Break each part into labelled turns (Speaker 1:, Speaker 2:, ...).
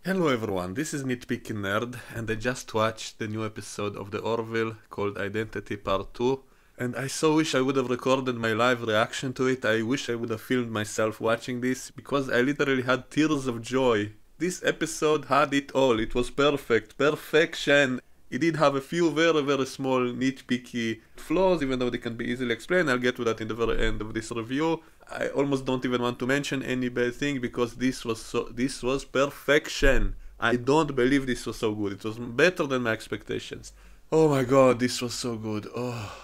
Speaker 1: Hello everyone, this is Nitpicking Nerd, and I just watched the new episode of the Orville called Identity Part 2, and I so wish I would have recorded my live reaction to it. I wish I would have filmed myself watching this, because I literally had tears of joy. This episode had it all. It was perfect. Perfection! It did have a few very small nitpicky flaws, even though they can be easily explained. I'll get to that in the very end of this review. I almost don't even want to mention any bad thing because this was perfection. I don't believe this was so good. It was better than my expectations. Oh my god, this was so good. Oh.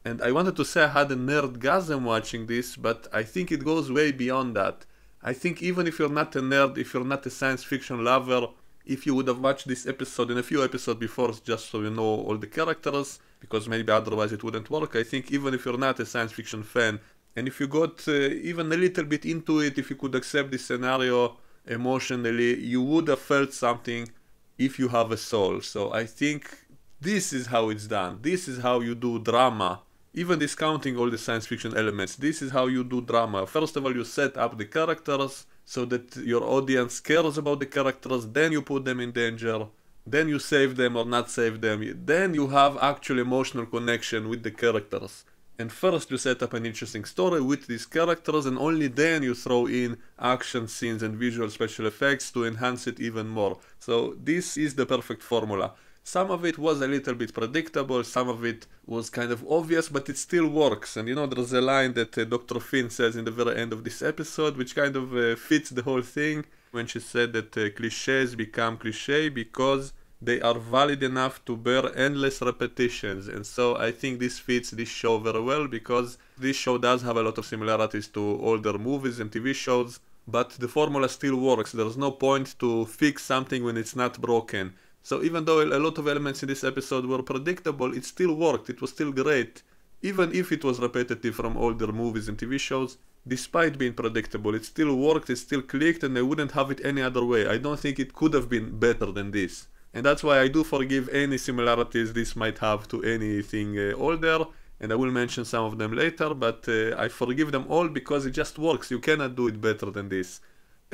Speaker 1: And I wanted to say I had a nerdgasm watching this, but I think it goes way beyond that. I think even if you're not a nerd, if you're not a science fiction lover, if you would have watched this episode and a few episodes before just so you know all the characters, because maybe otherwise it wouldn't work, I think even if you're not a science fiction fan, and if you got even a little bit into it, if you could accept this scenario emotionally, you would have felt something if you have a soul. So I think this is how it's done. This is how you do drama. Even discounting all the science fiction elements, this is how you do drama. First of all, you set up the characters so that your audience cares about the characters, then you put them in danger, then you save them or not save them, then you have actual emotional connection with the characters. And first you set up an interesting story with these characters, and only then you throw in action scenes and visual special effects to enhance it even more. So this is the perfect formula. Some of it was a little bit predictable, some of it was kind of obvious, but it still works. And you know, there's a line that Dr. Finn says in the very end of this episode, which kind of fits the whole thing, when she said that cliches become cliché because they are valid enough to bear endless repetitions. And so I think this fits this show very well, because this show does have a lot of similarities to older movies and TV shows, but the formula still works. There's no point to fix something when it's not broken. So even though a lot of elements in this episode were predictable, it still worked, it was still great. Even if it was repetitive from older movies and TV shows, despite being predictable, it still worked, it still clicked, and I wouldn't have it any other way. I don't think it could have been better than this. And that's why I do forgive any similarities this might have to anything older, and I will mention some of them later, but I forgive them all because it just works. You cannot do it better than this.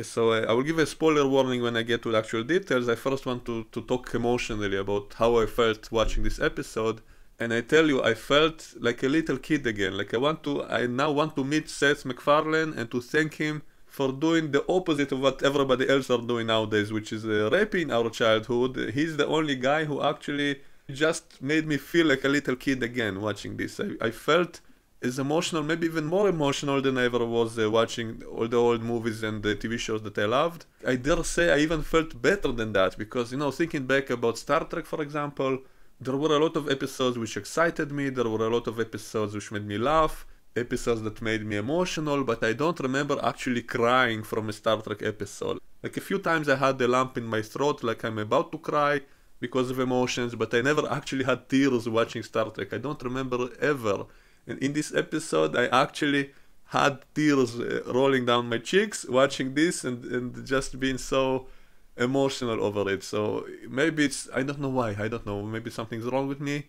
Speaker 1: So I will give a spoiler warning when I get to the actual details. I first want to talk emotionally about how I felt watching this episode. And I tell you, I felt like a little kid again. Like I now want to meet Seth MacFarlane and to thank him for doing the opposite of what everybody else are doing nowadays, which is raping our childhood. He's the only guy who actually just made me feel like a little kid again watching this. I felt as emotional, maybe even more emotional than I ever was watching all the old movies and the TV shows that I loved. I dare say I even felt better than that, because, you know, thinking back about Star Trek, for example, there were a lot of episodes which excited me, there were a lot of episodes which made me laugh, episodes that made me emotional, but I don't remember actually crying from a Star Trek episode. Like a few times I had a lump in my throat, like I'm about to cry because of emotions, but I never actually had tears watching Star Trek. I don't remember ever. And in this episode, I actually had tears rolling down my cheeks watching this, and just being so emotional over it. So maybe it's, I don't know why, I don't know, maybe something's wrong with me,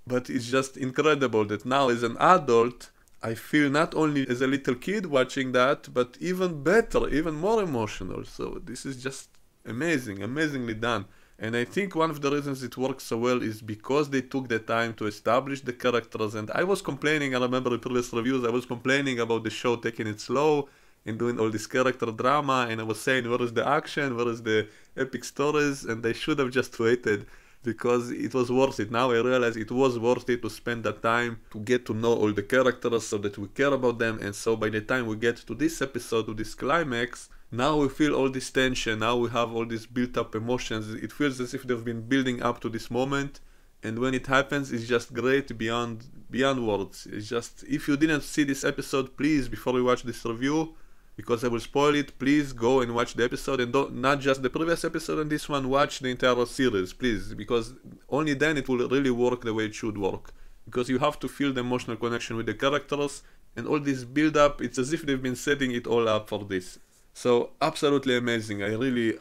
Speaker 1: but it's just incredible that now as an adult, I feel not only as a little kid watching that, but even better, even more emotional. So this is just amazing, amazingly done. And I think one of the reasons it works so well is because they took the time to establish the characters. And I was complaining, I remember in previous reviews, I was complaining about the show taking it slow and doing all this character drama, and I was saying, where is the action, where is the epic stories, and they should have just waited, because it was worth it. Now I realize it was worth it to spend that time to get to know all the characters so that we care about them. And so by the time we get to this episode, to this climax, now we feel all this tension, now we have all these built up emotions. It feels as if they've been building up to this moment, and when it happens, it's just great beyond words. It's just, if you didn't see this episode, please, before we watch this review, because I will spoil it, please go and watch the episode, and don't, not just the previous episode and this one, watch the entire series, please, because only then it will really work the way it should work. Because you have to feel the emotional connection with the characters, and all this build up, it's as if they've been setting it all up for this. So absolutely amazing. I really,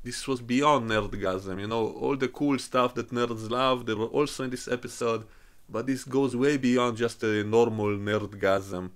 Speaker 1: this was beyond nerdgasm, you know, all the cool stuff that nerds love, they were also in this episode, but this goes way beyond just a normal nerdgasm.